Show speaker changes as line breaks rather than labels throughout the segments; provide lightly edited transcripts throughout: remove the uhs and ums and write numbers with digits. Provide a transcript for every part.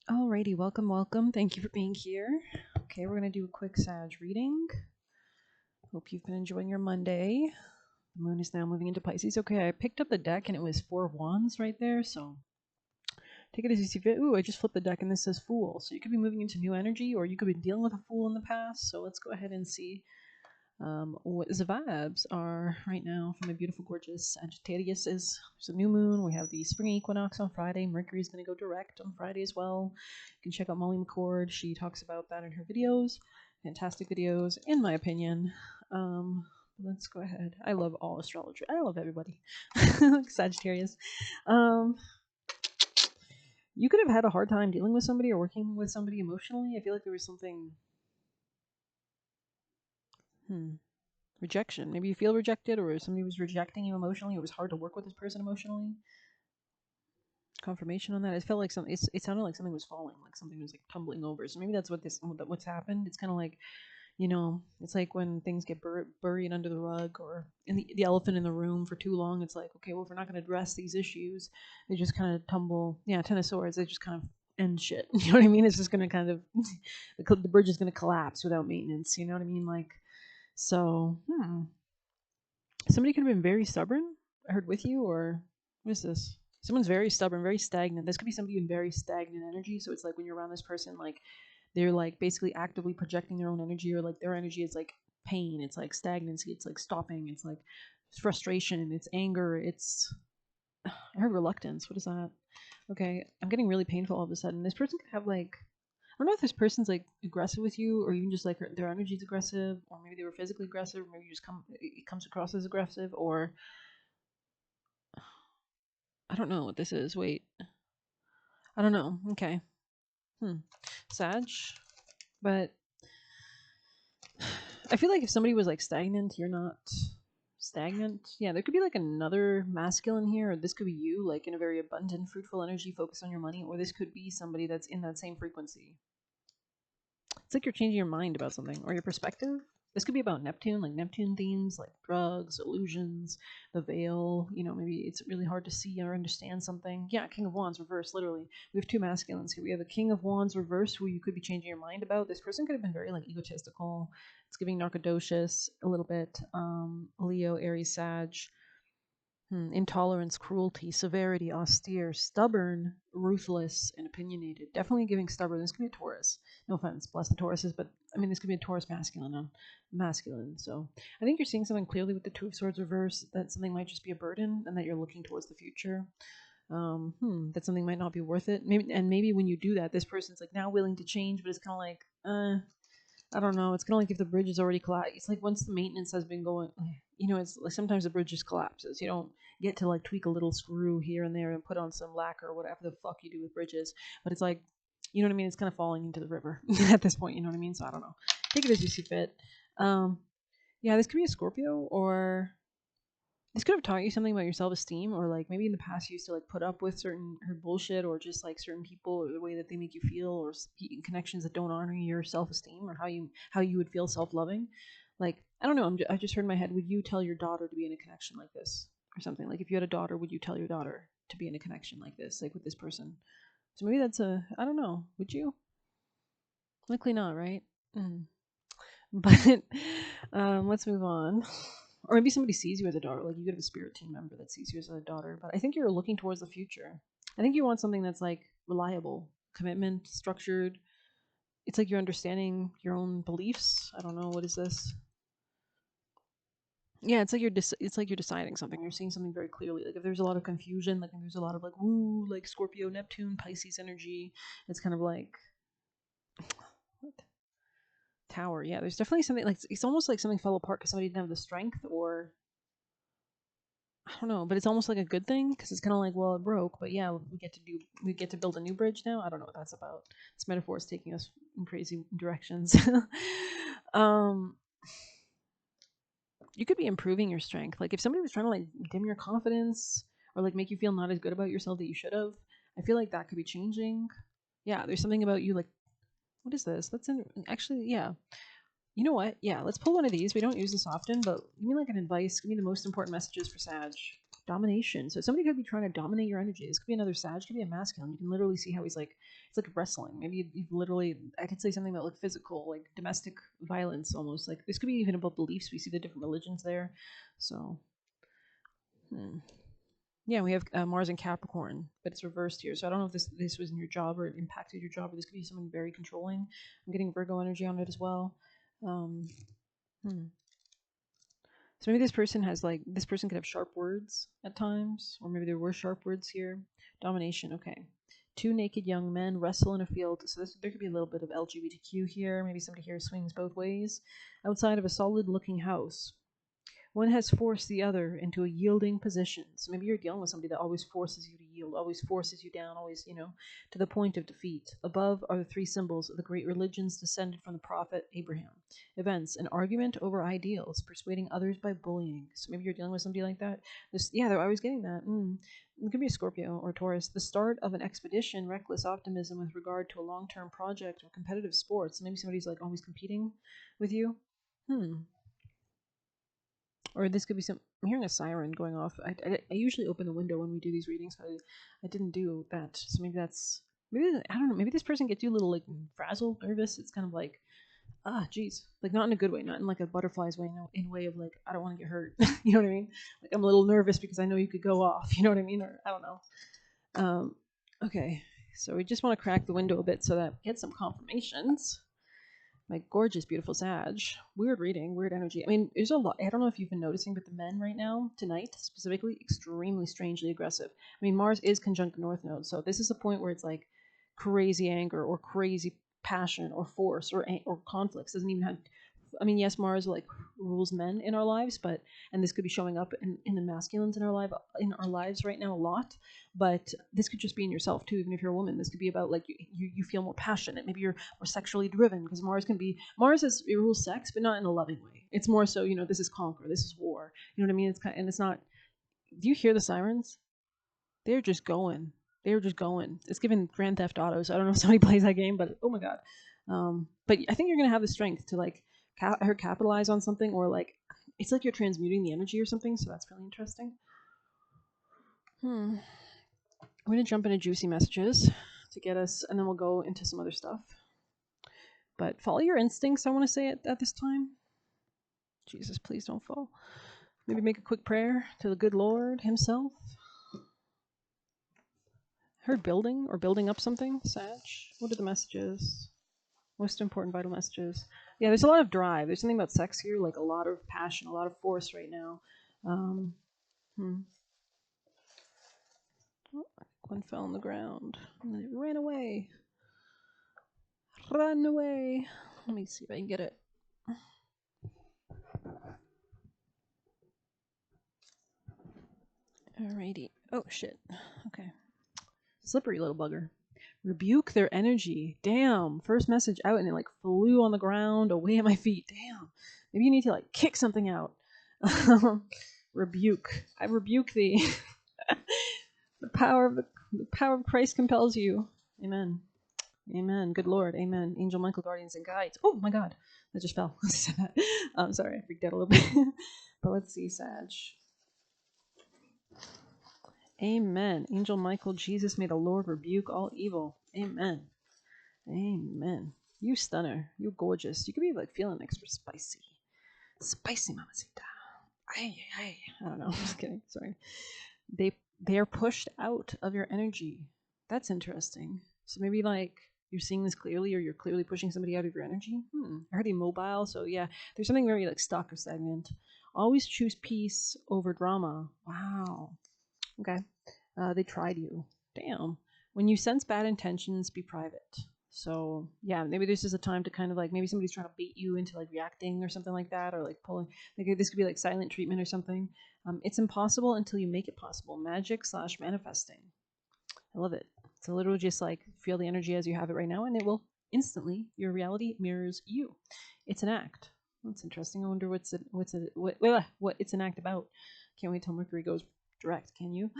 Alrighty, welcome, welcome. Thank you for being here. Okay, we're gonna do a quick Sag reading. Hope you've been enjoying your Monday. The moon is now moving into Pisces. Okay, I picked up the deck and it was 4 of Wands right there, so take it as you see fit. Ooh, I just flipped the deck and this says Fool. So you could be moving into new energy or you could be dealing with a Fool in the past. So let's go ahead and see what the vibes are right now from a beautiful, gorgeous Sagittarius. There's a new moon. We have the spring equinox on Friday. Mercury is going to go direct on Friday as well. You can check out Molly McCord. She talks about that in her videos. Fantastic videos, in my opinion. Let's go ahead. I love all astrology. I love everybody. Sagittarius. Um, you could have had a hard time dealing with somebody or working with somebody emotionally. I feel like there was something. Rejection. Maybe you feel rejected, or somebody was rejecting you emotionally. It was hard to work with this person emotionally. Confirmation on that. It felt like something. It sounded like something was falling, like something was like tumbling over. So maybe that's what's happened. It's kind of like, it's like when things get buried under the rug or in the elephant in the room for too long. It's like, okay, well, if we're not going to address these issues, they just kind of tumble. Yeah, Ten of Swords. They just kind of end shit. You know what I mean? It's just going to kind of the bridge is going to collapse without maintenance. You know what I mean? Like, so. Somebody could have been very stubborn. I heard with you, or what is this? Someone's very stubborn, very stagnant. This could be somebody in very stagnant energy. So it's like when you're around this person, like they're like basically actively projecting their own energy, or like their energy is like pain. It's like stagnancy. It's like stopping. It's like frustration. It's anger. It's I heard reluctance. What is that? Okay, I'm getting really painful all of a sudden. This person could have like I don't know if this person's like aggressive with you, or even just like their energy's aggressive, or maybe they were physically aggressive, or maybe it comes across as aggressive, or I don't know what this is. Wait, I don't know. Okay, Sag, but I feel like if somebody was like stagnant, you're not stagnant. Yeah, there could be like another masculine here, or this could be you, like in a very abundant, fruitful energy, focused on your money, or this could be somebody that's in that same frequency. It's like you're changing your mind about something or your perspective. This could be about Neptune, like Neptune themes, like drugs, illusions, the veil. Maybe it's really hard to see or understand something. Yeah, King of Wands reverse, literally. We have two masculines here. We have the King of Wands reverse, who you could be changing your mind about. This person could have been very like egotistical. It's giving narcodocious a little bit. Leo, Aries, Sag. Intolerance, cruelty, severity, austere, stubborn, ruthless, and opinionated. Definitely giving stubborn. This could be a Taurus. No offense, bless the Tauruses, but I mean, this could be a Taurus masculine. So I think you're seeing something clearly with the Two of Swords reverse, that something might just be a burden and that you're looking towards the future. That something might not be worth it. Maybe when you do that, this person's like now willing to change, but it's kind of like, I don't know. It's kind of like if the bridge is already collapsed. It's like once the maintenance has been going, it's like sometimes the bridge just collapses. You don't get to like tweak a little screw here and there and put on some lacquer or whatever the fuck you do with bridges. But it's like, you know what I mean? It's kind of falling into the river at this point. You know what I mean? So I don't know. Take it as you see fit. Yeah, this could be a Scorpio, or this could have taught you something about your self-esteem, or like maybe in the past you used to like put up with certain her bullshit, or just like certain people, or the way that they make you feel, or connections that don't honor your self-esteem, or how you would feel self-loving. Like I don't know, I just heard in my head, would you tell your daughter to be in a connection like this, or something? Like if you had a daughter, would you tell your daughter to be in a connection like this, like with this person? So maybe that's I don't know, would you? Likely not, right? mm. But let's move on. Or maybe somebody sees you as a daughter, like you could have a spirit team member that sees you as a daughter. But I think you're looking towards the future. I think you want something that's like reliable, commitment, structured. It's like you're understanding your own beliefs. I don't know, what is this? Yeah, it's like you're deciding something. You're seeing something very clearly. Like if there's a lot of confusion, like if there's a lot of like woo, like Scorpio, Neptune, Pisces energy, it's kind of like what? Tower. Yeah, there's definitely something like it's almost like something fell apart because somebody didn't have the strength, or I don't know, but it's almost like a good thing because it's kind of like, well, it broke, but yeah, we get to build a new bridge now. I don't know what that's about. This metaphor is taking us in crazy directions. um, you could be improving your strength. Like if somebody was trying to like dim your confidence or like make you feel not as good about yourself that you should have, I feel like that could be changing. Yeah, there's something about you like, what is this? That's in actually, yeah. You know what? Yeah, let's pull one of these. We don't use this often, but give me like an advice. Give me the most important messages for Sag. Domination. So somebody could be trying to dominate your energy. This could be another Sag, could be a masculine. You can literally see how he's like, it's like wrestling. Maybe you've literally, I could say something about like physical, like domestic violence almost. Like this could be even about beliefs. We see the different religions there. So, yeah, we have Mars and Capricorn, but it's reversed here. So I don't know if this was in your job or it impacted your job, or this could be someone very controlling. I'm getting Virgo energy on it as well. Um, hmm. So maybe this person could have sharp words at times, or maybe there were sharp words here. Domination, okay. Two naked young men wrestle in a field. So there could be a little bit of LGBTQ here. Maybe somebody here swings both ways. Outside of a solid looking house. One has forced the other into a yielding position. So maybe you're dealing with somebody that always forces you to yield, always forces you down, always, to the point of defeat. Above are the three symbols of the great religions descended from the prophet Abraham. Events, an argument over ideals, persuading others by bullying. So maybe you're dealing with somebody like that. They're always getting that. It could be a Scorpio or Taurus. The start of an expedition, reckless optimism with regard to a long-term project or competitive sports. So maybe somebody's like always competing with you. Or this could be I'm hearing a siren going off. I usually open the window when we do these readings, but I didn't do that. So maybe I don't know. Maybe this person gets you a little like frazzled, nervous. It's kind of like, geez, like not in a good way, not in like a butterfly's way, in a way of like, I don't want to get hurt. You know what I mean? Like I'm a little nervous because I know you could go off. You know what I mean? Or I don't know. Okay, so we just want to crack the window a bit so that we get some confirmations. My gorgeous, beautiful Sag. Weird reading, weird energy. I mean, there's a lot. I don't know if you've been noticing, but the men right now, tonight specifically, extremely strangely aggressive. I mean, Mars is conjunct the North Node, so this is a point where it's like crazy anger or crazy passion or force or conflicts. Doesn't even have. I mean, yes, Mars like rules men in our lives, and this could be showing up in the masculines in our lives right now a lot. But this could just be in yourself too, even if you're a woman. This could be about like you feel more passionate. Maybe you're more sexually driven because Mars it rules sex, but not in a loving way. It's more so this is conquer, this is war. You know what I mean? And it's not. Do you hear the sirens? They're just going. They're just going. It's given Grand Theft Auto. So I don't know if somebody plays that game, but oh my god. But I think you're gonna have the strength to like capitalize on something, or like it's like you're transmuting the energy or something. So that's really interesting. I'm going to jump into juicy messages to get us, and then we'll go into some other stuff. But follow your instincts, I want to say at this time. Jesus, please don't fall. Maybe make a quick prayer to the good Lord himself. Heard building or building up something, Sag. What are the messages? Most important vital messages. Yeah, there's a lot of drive. There's something about sex here, like a lot of passion, a lot of force right now. One fell on the ground and then it ran away. Run away. Let me see if I can get it. Alrighty. Oh shit. Okay. Slippery little bugger. Rebuke their energy. Damn. First message out and it like flew on the ground away at my feet. Damn. Maybe you need to like kick something out. Rebuke. I rebuke thee. The power of Christ compels you. Amen. Amen. Good Lord. Amen. Angel Michael, guardians and guides. Oh my God. That just fell. I'm sorry. I freaked out a little bit. But let's see, Sag. Amen. Angel Michael, Jesus, may the Lord rebuke all evil. Amen. Amen. You stunner. You gorgeous. You could be like feeling extra spicy. Spicy, mamacita. I don't know. I'm just kidding. Sorry. They are pushed out of your energy. That's interesting. So maybe like you're seeing this clearly, or you're clearly pushing somebody out of your energy. I heard immobile. So yeah, there's something very like stuck or stagnant. Always choose peace over drama. Wow. Okay. They tried you. Damn. When you sense bad intentions, be private. So yeah, maybe this is a time to kind of like maybe somebody's trying to bait you into like reacting or something like that, or like pulling. Like this could be like silent treatment or something. It's impossible until you make it possible. Magic/manifesting. I love it. So literally just like feel the energy as you have it right now, and it will instantly your reality mirrors you. It's an act. That's interesting. I wonder what it's an act about. Can't wait till Mercury goes direct. Can you?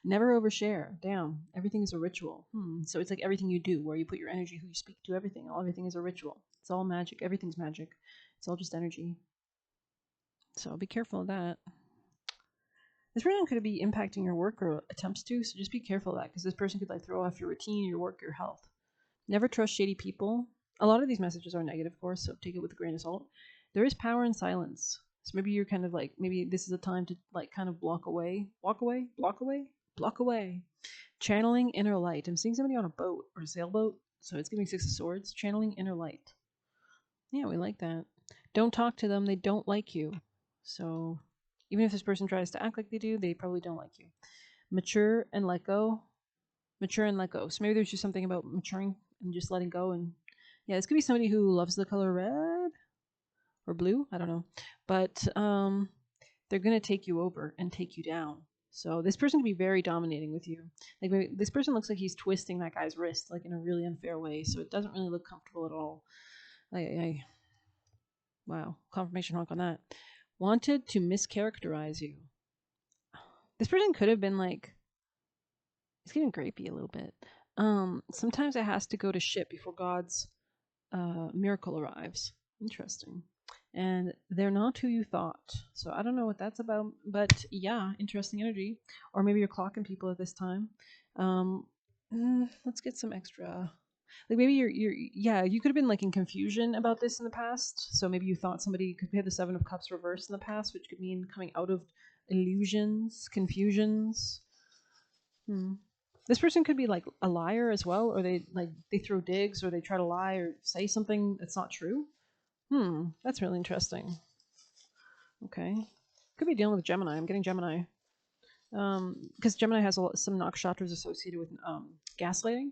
Never overshare. Damn. Everything is a ritual. So it's like everything you do, where you put your energy, who you speak to, everything is a ritual. It's all magic. Everything's magic. It's all just energy. So be careful of that. This person could be impacting your work or attempts to, so just be careful of that because this person could like throw off your routine, your work, your health. Never trust shady people. A lot of these messages are negative, of course, so take it with a grain of salt. There is power in silence. So maybe you're kind of like, maybe this is a time to like kind of block away. Channeling inner light. I'm seeing somebody on a boat or a sailboat, so it's giving Six of Swords. Channeling inner light. Yeah, we like that. Don't talk to them. They don't like you. So even if this person tries to act like they do, they probably don't like you. Mature and let go. Mature and let go. So maybe there's just something about maturing and just letting go. And yeah, this could be somebody who loves the color red or blue. I don't know. But they're going to take you over and take you down. So this person can be very dominating with you. Like maybe this person looks like he's twisting that guy's wrist like in a really unfair way. So it doesn't really look comfortable at all. Wow, confirmation honk on that. Wanted to mischaracterize you. This person could have been like, it's getting grapey a little bit. Sometimes it has to go to shit before God's miracle arrives. Interesting. And they're not who you thought. So I don't know what that's about, but yeah, interesting energy. Or maybe you're clocking people at this time. Um, let's get some extra. Like maybe yeah, you could have been like in confusion about this in the past. So maybe you thought somebody could have the Seven of Cups reversed in the past, which could mean coming out of illusions, confusions. Hmm. This person could be like a liar as well, or they throw digs, or they try to lie or say something that's not true. That's really interesting. Okay, could be dealing with Gemini. I'm getting Gemini, because Gemini has some nakshatras associated with gaslighting.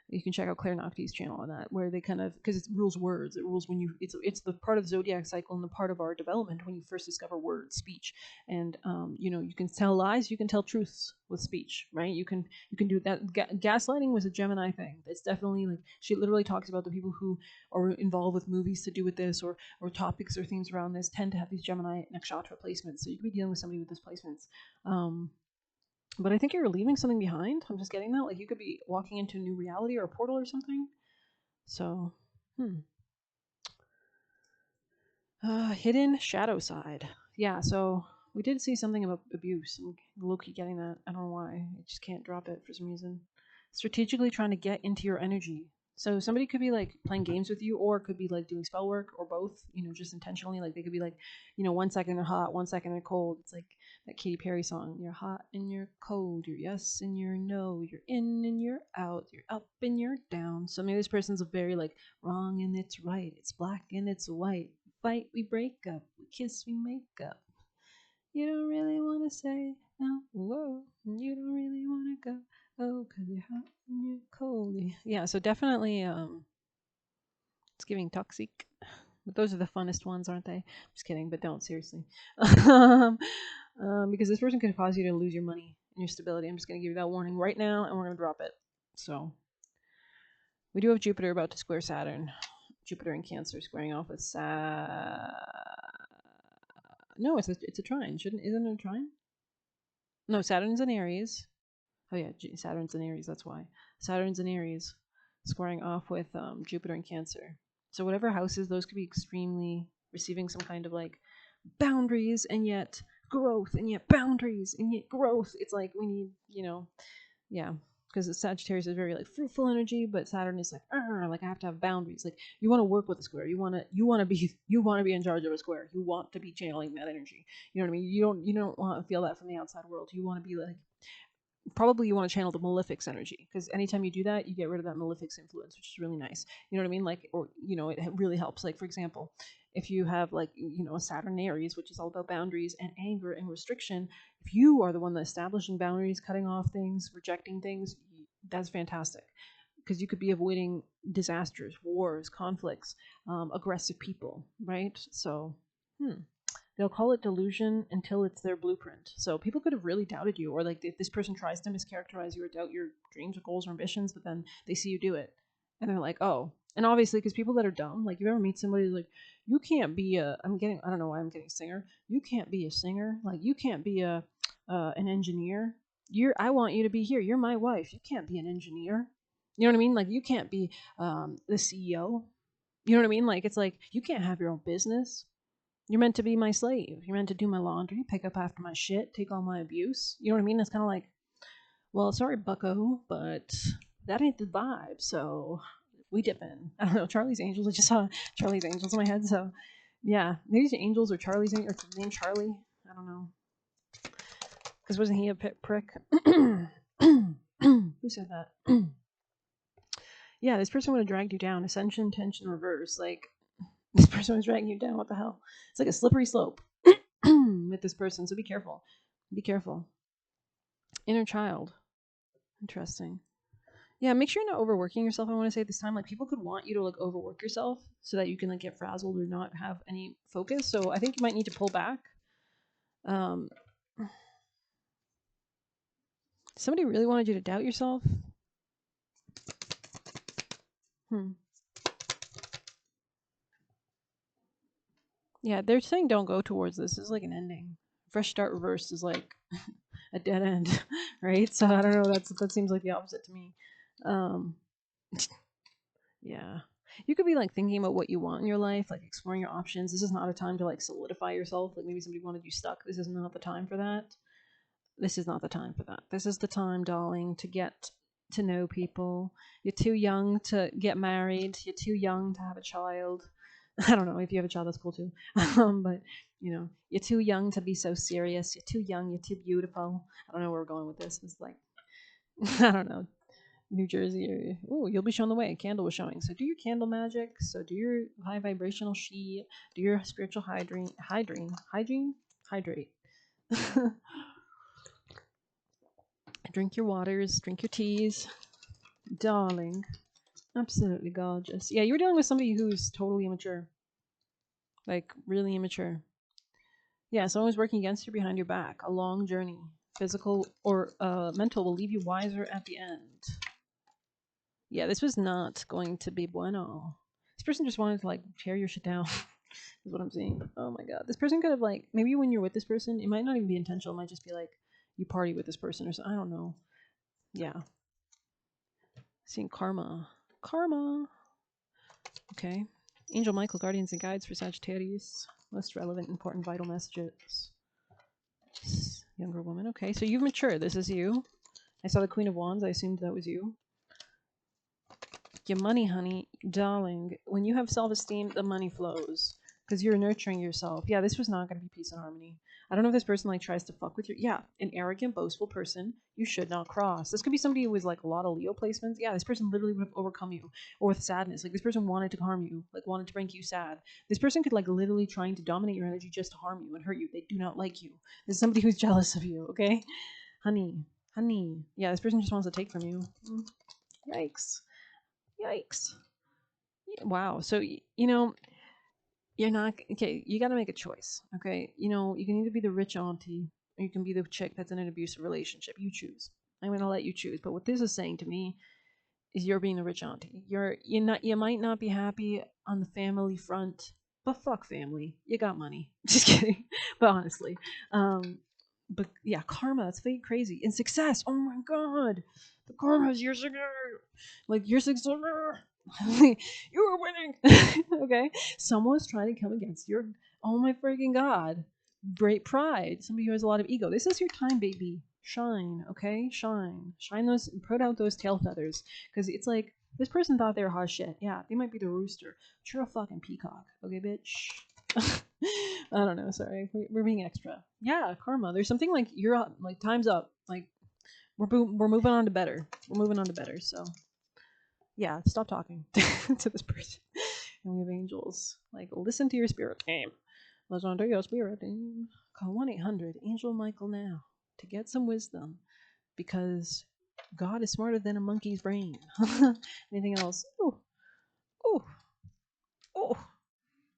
You can check out Claire Nocti's channel on that, where they kind of, because it rules words. It rules when you, it's the part of the zodiac cycle and the part of our development when you first discover words, speech, and you can tell lies, you can tell truths with speech, right? You can do that. Gaslighting was a Gemini thing. It's definitely like she literally talks about the people who are involved with movies to do with this or topics or themes around this tend to have these Gemini nakshatra placements. So you could be dealing with somebody with these placements. But I think you're leaving something behind. I'm just getting that. Like you could be walking into a new reality or a portal or something. So, hidden shadow side. Yeah, so we did see something about abuse. I'm low-key getting that. I don't know why. I just can't drop it for some reason. Strategically trying to get into your energy. So somebody could be like playing games with you, or could be like doing spell work, or both. Just intentionally. Like they could be like, 1 second they're hot, 1 second they're cold. It's like that Katy Perry song. You're hot and you're cold. You're yes and you're no. You're in and you're out. You're up and you're down. So maybe this person's a very like wrong and it's right. It's black and it's white. Fight, we break up. We kiss, we make up. You don't really want to say no, whoa. You don't really want to go, oh, cause you're hot and you're cold. Yeah, so definitely, it's giving toxic. But those are the funnest ones, aren't they? Just kidding, but don't, seriously. Because this person could cause you to lose your money and your stability. I'm just going to give you that warning right now, and we're going to drop it. So, we do have Jupiter about to square Saturn. Jupiter in Cancer squaring off with no, it's a trine. Isn't it a trine? No, Saturn's in Aries. Oh yeah, Saturn's in Aries. That's why Saturn's in Aries, squaring off with Jupiter in Cancer. So whatever houses, those could be extremely receiving some kind of like boundaries and yet growth and yet boundaries and yet growth. It's like we need, yeah, because Sagittarius is very like fruitful energy, but Saturn is like I have to have boundaries. Like you want to work with a square, you want to be in charge of a square. You want to be channeling that energy. You know what I mean? You don't want to feel that from the outside world. You want to be like probably you want to channel the malefic's energy because anytime you do that, you get rid of that malefic's influence, which is really nice. You know what I mean? Like, or it really helps. Like for example, if you have like a Saturn Aries, which is all about boundaries and anger and restriction, if you are the one that's establishing boundaries, cutting off things, rejecting things, that's fantastic because you could be avoiding disasters, wars, conflicts, aggressive people, right? So, they'll call it delusion until it's their blueprint. So people could have really doubted you, or like if this person tries to mischaracterize you or doubt your dreams or goals or ambitions, but then they see you do it, and they're like, oh. And obviously, because people that are dumb, like you ever meet somebody who's like, you can't be a. I don't know why I'm getting singer. You can't be a singer. Like you can't be an engineer. I want you to be here. You're my wife. You can't be an engineer. You know what I mean? Like you can't be the CEO. You know what I mean? Like it's like you can't have your own business. You're meant to be my slave. You're meant to do my laundry, pick up after my shit, take all my abuse. You know what I mean? It's kind of like, well, sorry, bucko, but that ain't the vibe. So we dip in. I don't know. Charlie's Angels. I just saw Charlie's Angels in my head. So yeah, maybe it's Angels or Charlie's or name Charlie. I don't know. Because wasn't he a prick? Who said that? Yeah, this person would have dragged you down. Ascension, tension, reverse. Like, this person was dragging you down. What the hell? It's like a slippery slope with this person. So be careful. Be careful. Inner child. Interesting. Yeah, make sure you're not overworking yourself. I want to say this time, like people could want you to like overwork yourself so that you can like get frazzled or not have any focus. So I think you might need to pull back. Um, somebody really wanted you to doubt yourself. Yeah, they're saying don't go towards this. This is like an ending. Fresh start reversed is like a dead end, right? So I don't know. That seems like the opposite to me. Um, yeah, you could be like thinking about what you want in your life, like exploring your options. This is not a time to like solidify yourself. Like maybe somebody wanted you stuck. This is not the time for that. This is not the time for that. This is the time, darling, to get to know people. You're too young to get married. You're too young to have a child. I don't know if you have a child, that's cool too. But you know, you're too young to be so serious. You're too young. You're too beautiful. I don't know where we're going with this. It's like I don't know. New Jersey. Oh, you'll be shown the way. A candle was showing. So do your candle magic. So do your high vibrational sheet. Do your spiritual hydrate. Drink your waters. Drink your teas, darling. Absolutely gorgeous. Yeah, you're dealing with somebody who's totally immature, like really immature. Yeah, someone who's working against you behind your back. A long journey, physical or mental, will leave you wiser at the end. Yeah, this was not going to be bueno. This person just wanted to like tear your shit down. Is what I'm seeing. Oh my god, this person could have like maybe when you're with this person, it might not even be intentional. It might just be like you party with this person or something. I don't know. Yeah, seeing karma. Karma. Okay. Angel Michael, guardians and guides for Sagittarius. Most relevant, important, vital messages. Younger woman. Okay, so you've matured. This is you. I saw the Queen of Wands. I assumed that was you. Your money, honey, darling. When you have self-esteem, the money flows because you're nurturing yourself. Yeah, this was not going to be peace and harmony. I don't know if this person like tries to fuck with you. Yeah, an arrogant, boastful person you should not cross. This could be somebody who was like a lot of Leo placements. Yeah, this person literally would have overcome you, or with sadness. Like this person wanted to harm you, like wanted to make you sad. This person could like literally trying to dominate your energy just to harm you and hurt you. They do not like you. This is somebody who's jealous of you. Okay, honey, honey. Yeah, this person just wants to take from you. Yikes. Yikes. Wow. So, you know, you're not, okay, you got to make a choice. Okay. You know, you can either be the rich auntie or you can be the chick that's in an abusive relationship. You choose. I'm going to let you choose. But what this is saying to me is you're being the rich auntie. You might not be happy on the family front, but fuck family. You got money. Just kidding. But honestly, um, but yeah, karma. It's fake crazy. And success. Oh my god, the karma is your success. Like your success. You were winning. Okay, someone's trying to come against your. Oh my freaking god. Great pride. Somebody who has a lot of ego. This is your time, baby. Shine, okay? Shine. Shine those, put out those tail feathers. Because it's like, this person thought they were hot shit. Yeah, they might be the rooster. But you're a fucking peacock, okay, bitch? I don't know, sorry. We're being extra. Yeah, karma. There's something like, you're up, like, time's up. Like, we're moving on to better. We're moving on to better, so. Yeah, stop talking to this person. And we have angels. Like, listen to your spirit team. Listen to your spirit team. Call 1-800 Angel Michael now to get some wisdom because God is smarter than a monkey's brain. Anything else? Oh, oh, oh.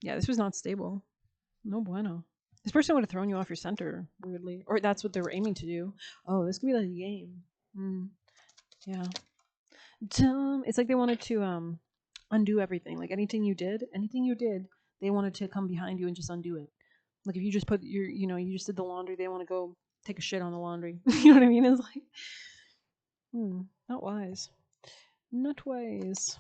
Yeah, this was not stable. No bueno. This person would have thrown you off your center, weirdly. Or that's what they were aiming to do. Oh, this could be like a game. Yeah. Dumb. It's like they wanted to undo everything. Like anything you did, they wanted to come behind you and just undo it. Like if you just put your, you just did the laundry, they want to go take a shit on the laundry. You know what I mean? It's like, not wise. Not wise.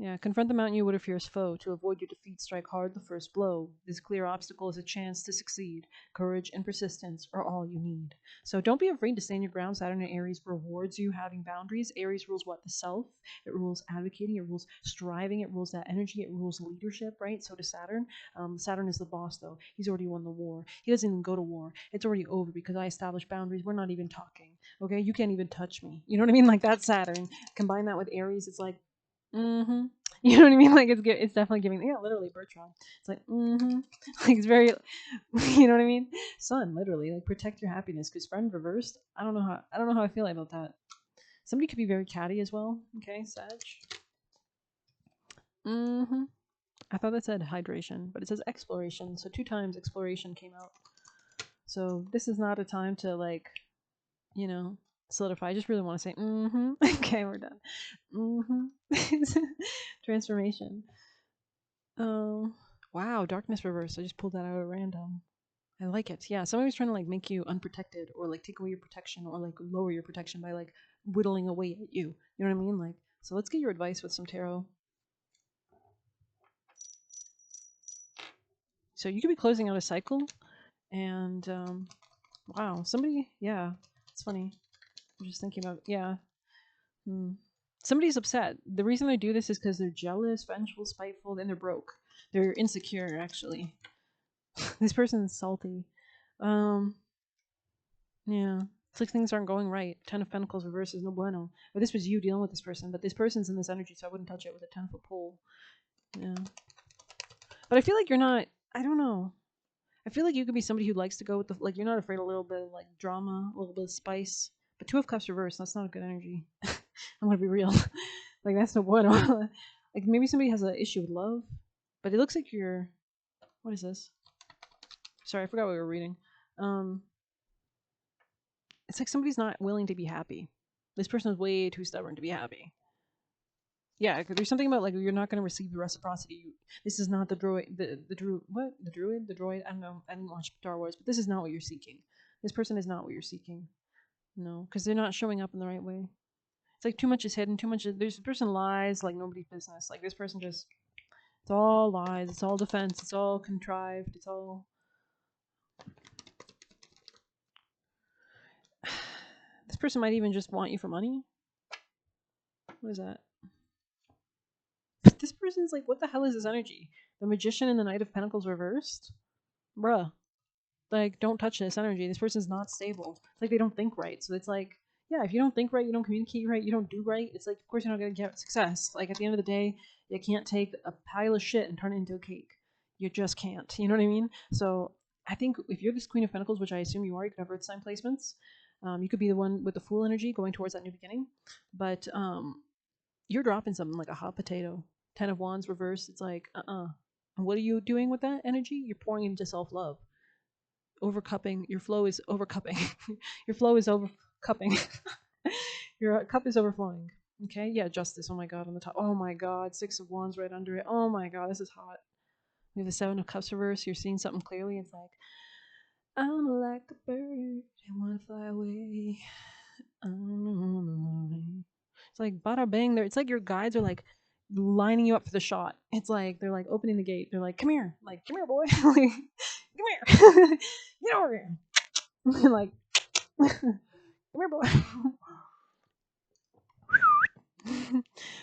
Yeah, confront the mountain you would a fierce foe. To avoid your defeat, strike hard the first blow. This clear obstacle is a chance to succeed. Courage and persistence are all you need. So don't be afraid to stand your ground. Saturn and Aries rewards you having boundaries. Aries rules what? The self. It rules advocating. It rules striving. It rules that energy. It rules leadership, right? So does Saturn. Saturn is the boss, though. He's already won the war. He doesn't even go to war. It's already over because I established boundaries. We're not even talking. Okay? You can't even touch me. You know what I mean? Like, that's Saturn. Combine that with Aries, it's like, mm-hmm. You know what I mean? Like, it's definitely giving, yeah, literally Bertrand. It's like, mm-hmm. Like, it's very, you know what I mean? Sun, literally, like, protect your happiness. Because friend reversed, I don't know how I feel about that. Somebody could be very catty as well. Okay, Sag. Mm-hmm. I thought that said hydration, but it says exploration. So 2 times exploration came out. So this is not a time to, like, you know, solidify. I just really want to say, mm-hmm. Okay, we're done. Mm-hmm. Transformation. Oh, wow, darkness reverse. I just pulled that out at random. I like it. Yeah, somebody's trying to like make you unprotected or like take away your protection or like lower your protection by like whittling away at you. You know what I mean? Like, so let's get your advice with some tarot. So you could be closing out a cycle, and wow, somebody, yeah, it's funny. I'm just thinking about, yeah. Somebody's upset. The reason they do this is because they're jealous, vengeful, spiteful, and they're broke. They're insecure, actually. This person's salty. Yeah. It's like things aren't going right. 10 of Pentacles reverse is no bueno. But this was you dealing with this person, but this person's in this energy, so I wouldn't touch it with a 10-foot pole. Yeah. But I feel like you're not, I don't know. I feel like you could be somebody who likes to go with the, like, you're not afraid of a little bit of, like, drama, a little bit of spice. But 2 of Cups reverse, that's not a good energy. I'm gonna be real. Like, that's no bueno. Like, maybe somebody has an issue with love, but it looks like you're, what is this? Sorry, I forgot what we were reading. It's like somebody's not willing to be happy. This person is way too stubborn to be happy. Yeah, because there's something about like you're not going to receive the reciprocity. This is not the droid, the druid, what? The druid, the droid. I don't know. I didn't watch Star Wars, but this is not what you're seeking. This person is not what you're seeking. No, because they're not showing up in the right way. It's like too much is hidden. Too much. There's a person lies like nobody's business. Like this person just. It's all lies. It's all defense. It's all contrived. It's all. This person might even just want you for money. What is that? This person's like, what the hell is this energy? The Magician and the Knight of Pentacles reversed? Bruh. Like, don't touch this energy. This person's not stable. It's like they don't think right. So it's like, yeah, if you don't think right, you don't communicate right, you don't do right, it's like, of course you're not going to get success. Like, at the end of the day, you can't take a pile of shit and turn it into a cake. You just can't. You know what I mean? So I think if you're this Queen of Pentacles, which I assume you are, you could have Earth sign placements. You could be the one with the Fool energy going towards that new beginning. But you're dropping something like a hot potato. 10 of Wands reversed. It's like, And what are you doing with that energy? You're pouring into self-love. Overcupping. Your flow is overcupping. Your flow is overcupping. Your cup is overflowing. Okay? Yeah, Justice. Oh my god, on the top. Oh my god. 6 of Wands right under it. Oh my god, this is hot. We have the 7 of Cups reversed. You're seeing something clearly. It's like, I'm like a bird. I want to fly away. It's like bada bang. It's like your guides are like lining you up for the shot. It's like they're like opening the gate. They're like, "Come here, like come here, boy, like come here, get over here." Like, come here, boy.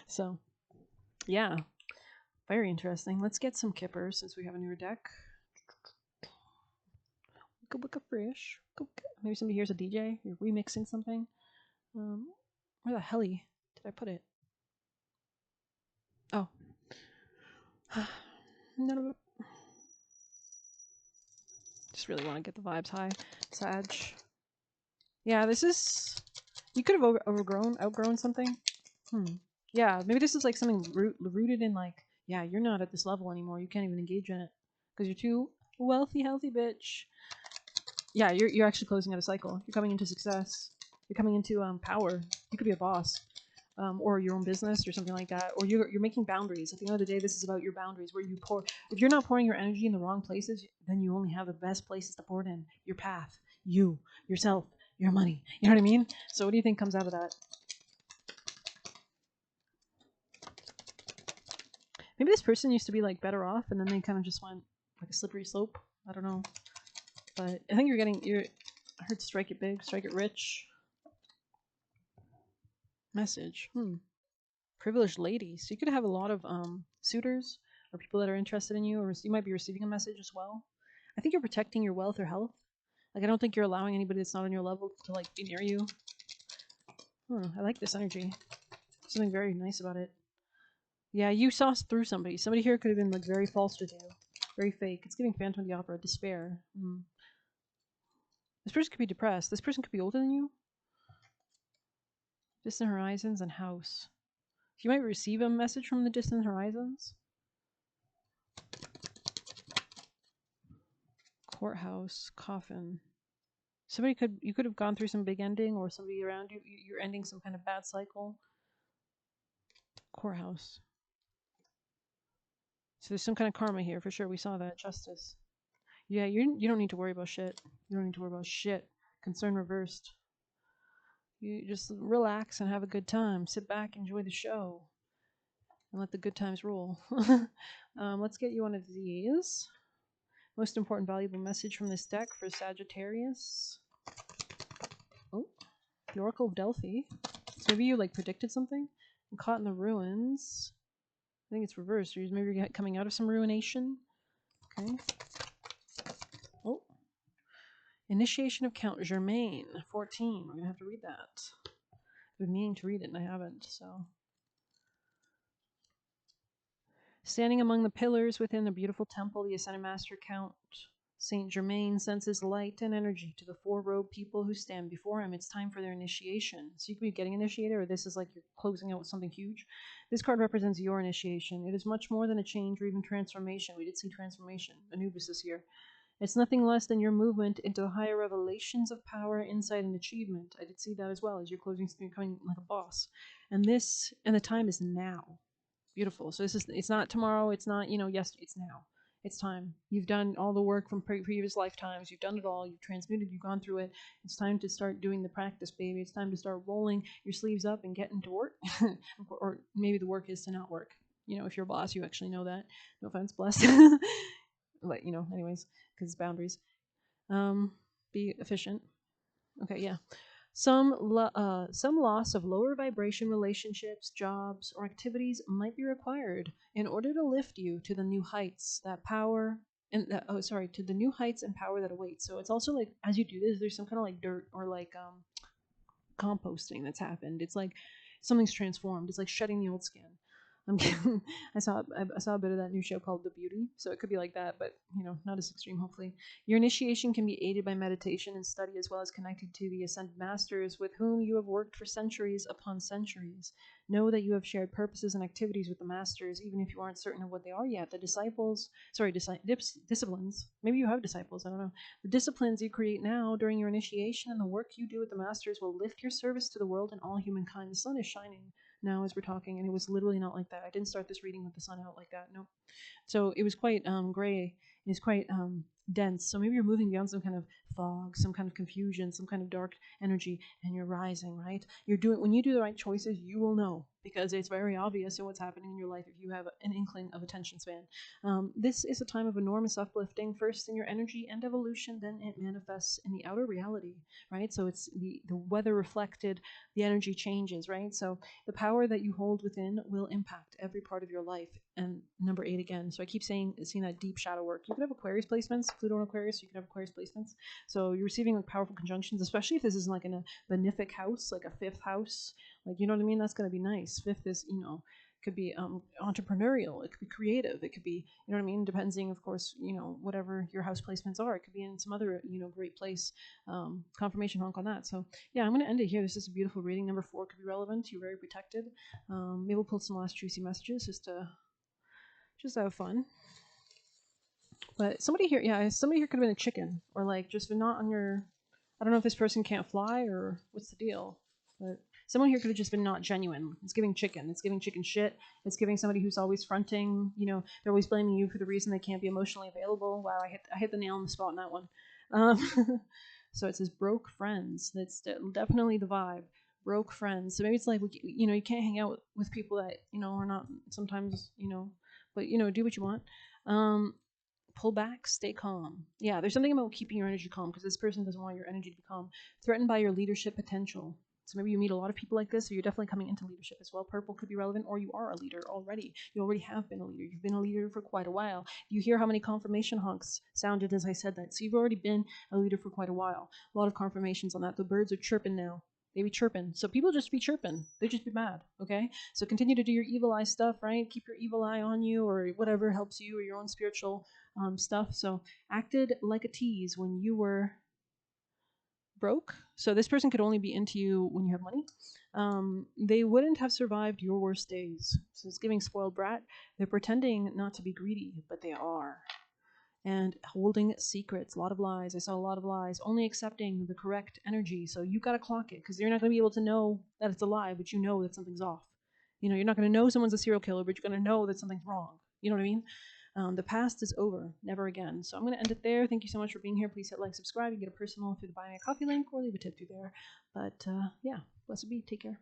So, yeah, very interesting. Let's get some kippers since we have a newer deck. Wicca fresh. Maybe somebody here's a DJ. You're remixing something. Where the hell did I put it? Oh. No. Just really want to get the vibes high. Sag. Yeah, this is... You could have outgrown something. Yeah, maybe this is like something rooted in like, yeah, you're not at this level anymore. You can't even engage in it. Because you're too wealthy, healthy bitch. Yeah, you're actually closing out a cycle. You're coming into success. You're coming into power. You could be a boss. Or your own business or something like that, or you're making boundaries. At the end of the day, this is about your boundaries, where you pour. If you're not pouring your energy in the wrong places, then you only have the best places to pour it in. Your path, you, yourself, your money. You know what I mean? So what do you think comes out of that? Maybe this person used to be like better off, and then they kind of just went like a slippery slope. I don't know, but I think I heard strike it big, strike it rich. Message. Privileged lady. So you could have a lot of suitors or people that are interested in you, or you might be receiving a message as well. I think you're protecting your wealth or health. Like I don't think you're allowing anybody that's not on your level to like be near you. I like this energy. Something very nice about it. Yeah, you saw through somebody. Somebody here could have been like very false with you, very fake. It's giving Phantom of the Opera, despair. This person could be depressed. This person could be older than you. Distant horizons and house. You might receive a message from the distant horizons. Courthouse, coffin. You could have gone through some big ending, or somebody around you, you're ending some kind of bad cycle. Courthouse. So there's some kind of karma here for sure. We saw that. Justice. Yeah, you don't need to worry about shit. You don't need to worry about shit. Concern reversed. You just relax and have a good time. Sit back, enjoy the show, and let the good times roll. Let's get you one of these. Most important valuable message from this deck for Sagittarius. Oh, the Oracle of Delphi. So maybe you like predicted something. I'm caught in the ruins. I think it's reversed. Or maybe you're coming out of some ruination. Okay. Oh. Initiation of Count Germain, 14. We're going to have to read that. I've been meaning to read it and I haven't, so. Standing among the pillars within the beautiful temple, the Ascended Master Count Saint Germain sends his light and energy to the four-robed people who stand before him. It's time for their initiation. So you could be getting initiated, or this is like you're closing out with something huge. This card represents your initiation. It is much more than a change or even transformation. We did see transformation. Anubis is here. It's nothing less than your movement into higher revelations of power, insight, and achievement. I did see that as well, as you're becoming like a boss. And the time is now. Beautiful. So it's not tomorrow. It's not, yes, it's now. It's time. You've done all the work from previous lifetimes. You've done it all. You've transmuted. You've gone through it. It's time to start doing the practice, baby. It's time to start rolling your sleeves up and getting to work. Or maybe the work is to not work. If you're a boss, you actually know that. No offense, blessed. But, anyways, because it's boundaries. Be efficient. Okay, yeah. Some loss of lower vibration relationships, jobs, or activities might be required in order to lift you to the new heights to the new heights and power that awaits. So it's also like as you do this, there's some kind of like dirt or like composting that's happened. It's like something's transformed. It's like shedding the old skin. I'm kidding. I saw a bit of that new show called The Beauty, so it could be like that, but not as extreme. Hopefully, your initiation can be aided by meditation and study, as well as connected to the ascended masters with whom you have worked for centuries upon centuries. Know that you have shared purposes and activities with the masters, even if you aren't certain of what they are yet. The disciplines. Maybe you have disciples. I don't know. The disciplines you create now during your initiation and the work you do with the masters will lift your service to the world and all humankind. The sun is shining now as we're talking, and it was literally not like that. I didn't start this reading with the sun out like that. No. So it was quite gray. It was quite dense. So maybe you're moving beyond some kind of fog, some kind of confusion, some kind of dark energy, and you're rising, right? When you do the right choices, you will know, because it's very obvious in what's happening in your life if you have an inkling of attention span. This is a time of enormous uplifting, first in your energy and evolution, then it manifests in the outer reality, right? So it's the weather reflected, the energy changes, right? So the power that you hold within will impact every part of your life. And number 8 again. So I keep seeing that deep shadow work. You could have Aquarius placements, Pluto and Aquarius. You could have Aquarius placements. So you're receiving like powerful conjunctions, especially if this is like in a benefic house, like a 5th house. Like, you know what I mean? That's going to be nice. 5th is, could be entrepreneurial. It could be creative. It could be, you know what I mean? Depending, of course, whatever your house placements are. It could be in some other, great place. Confirmation honk on that. So yeah, I'm going to end it here. This is a beautiful reading. Number 4 could be relevant. You're very protected. Maybe we'll pull some last juicy messages just to have fun. But somebody here could have been a chicken, or like just not on your. I don't know if this person can't fly or what's the deal, but someone here could have just been not genuine. It's giving chicken. It's giving chicken shit. It's giving somebody who's always fronting. They're always blaming you for the reason they can't be emotionally available. Wow, I hit the nail on the spot in that one. So it says broke friends. That's definitely the vibe. Broke friends. So maybe it's like you can't hang out with people that are not sometimes But you know, do what you want. Um, Pull back, stay calm. Yeah, there's something about keeping your energy calm because this person doesn't want your energy to be calm. Threatened by your leadership potential. So maybe you meet a lot of people like this, or you're definitely coming into leadership as well. Purple could be relevant, or you are a leader already. You already have been a leader. You've been a leader for quite a while. You hear how many confirmation honks sounded as I said that. So you've already been a leader for quite a while. A lot of confirmations on that. The birds are chirping now. They be chirping. So people just be chirping. They just be mad. Okay. So continue to do your evil eye stuff, right? Keep your evil eye on you, or whatever helps you, or your own spiritual stuff. So acted like a tease when you were broke. So this person could only be into you when you have money. They wouldn't have survived your worst days. So it's giving spoiled brat. They're pretending not to be greedy, but they are. And holding secrets, a lot of lies. I saw a lot of lies. Only accepting the correct energy. So you got to clock it because you're not going to be able to know that it's a lie, but you know that something's off. You know, you're not going to know someone's a serial killer, but you're going to know that something's wrong. You know what I mean? The past is over, never again. So I'm going to end it there. Thank you so much for being here. Please hit like, subscribe. You can get a personal through the Buy Me a Coffee link or leave a tip through there. But yeah, blessed be. Take care.